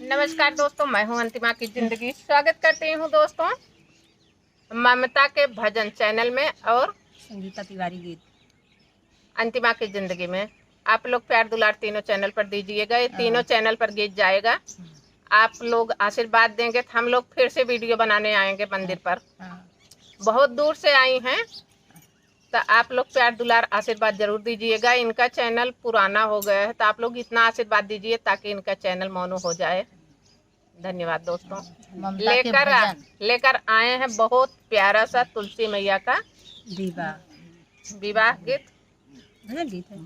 नमस्कार दोस्तों, मैं हूं अंतिमा की जिंदगी। स्वागत करती हूं दोस्तों ममता के भजन चैनल में और संगीता तिवारी गीत अंतिमा की जिंदगी में। आप लोग प्यार दुलार तीनों चैनल पर दीजिएगा। ये तीनों चैनल पर गीत जाएगा। आप लोग आशीर्वाद देंगे तो हम लोग फिर से वीडियो बनाने आएंगे मंदिर पर। बहुत दूर से आई हैं तो आप लोग प्यार दुलार आशीर्वाद जरूर दीजिएगा। इनका चैनल पुराना हो गया है तो आप लोग इतना आशीर्वाद दीजिए ताकि इनका चैनल मोनो हो जाए। धन्यवाद दोस्तों। लेकर आए हैं बहुत प्यारा सा तुलसी मैया का विवाह गीत। भजन गीत है।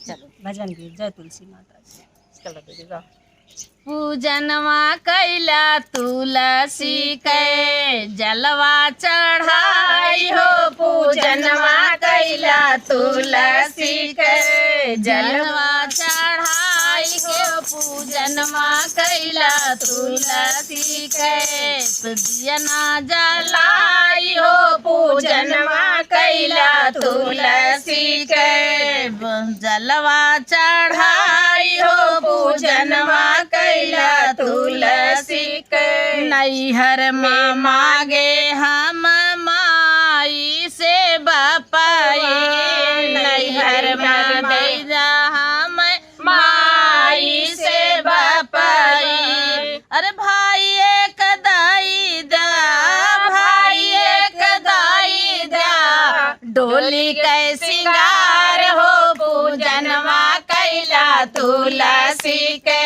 चलो भजन गीत। जय तुलसी माता की। चलो दीदी गाओ। पूजनवा कैला तुलसी के जलवा चढ़ाई हो। पूजनवा कैला तुलसी के जलवा चढ़ाई हो। पूजनवा कैला तुलसी के दियना जलाई हो। पूजनवा कैला तुलसी के जलवा चढ़ाई हो। पूजनवा कैला तुलसी के नैहर में मांगे हम माई से बपाई। नैहर में गैया हम माई से बपाई। अरे भाई एक दाई दा, भाई एक दाई दा, डोली के सिंगार हो। पूजनवा कैला तुलसी के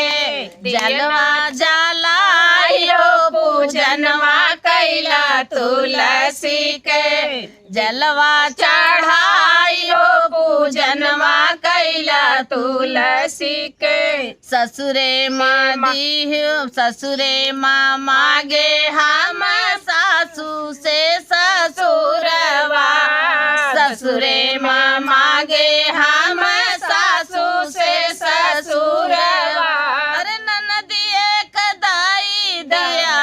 जलवा जलाई हो। पूजनवा कैला तुलसी के जलवा चढ़ाई हो। पूजनवा कैला तुलसी के ससुरे माँ दी हो। ससुरे माँ मांगे हम सासू से ससुरवा। ससुरे माँ मांगे हम सासू से ससुरवा। अरे ननदी एक दाई दिया,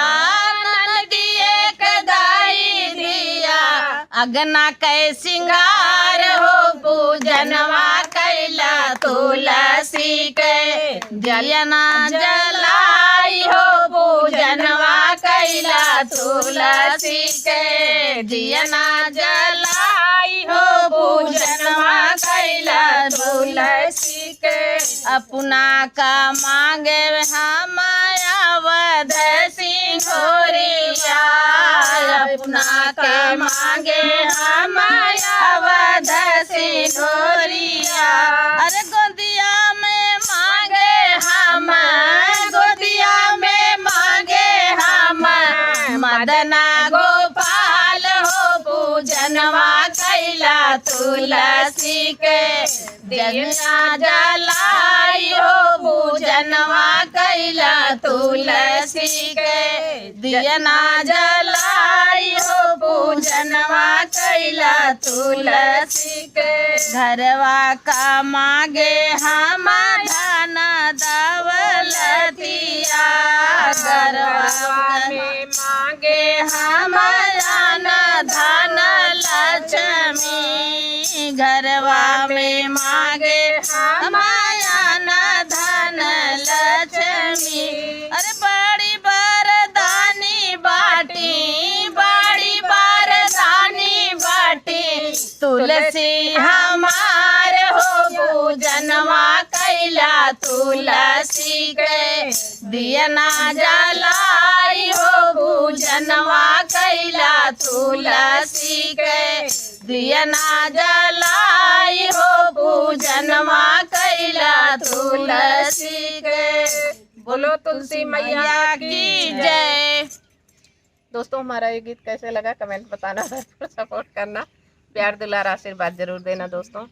ननदी एक दाई दिया, अगना के सिंगार हो। पूजनवा कैला तुलसी के दियना जलाई हो। पूजनवा कैला तुलसी के दियना जलाई हो। पूजनवा कैला तुलसी के अपना का मांगे हम अवध सिंघोरिया। अपना का मांगे हम अवध सिंघोरिया। अरे गोदिया में मांगे हम, गोदिया में मांगे हम मदना गोपाल हो। पूजनवा कैला तुलसी के दियना जलाई हो। पूजनवा कैला तुलसी के दियना जलाई हो। पूजनवा कैला तुलसी के घरवा का मांगे हम धन दौलतिया। घरवा में मांगे हम धन लक्ष्मी। घरवा में मांगे हम धन लक्ष्मी। अरे बड़ी बरदानी बाटी, बड़ी बरदानी बाटी, तुलसी हमार हो। पूजनवा कैला तुलसी के दियना जलाई हो। पूजनवा कैला तुलसी के दियना जलाई हो। पूजनवा कैला तुलसी के। बोलो तुलसी मैया की जय। दोस्तों, हमारा ये गीत कैसे लगा कमेंट बताना, सपोर्ट करना, प्यार दुलार आशीर्वाद जरूर देना दोस्तों।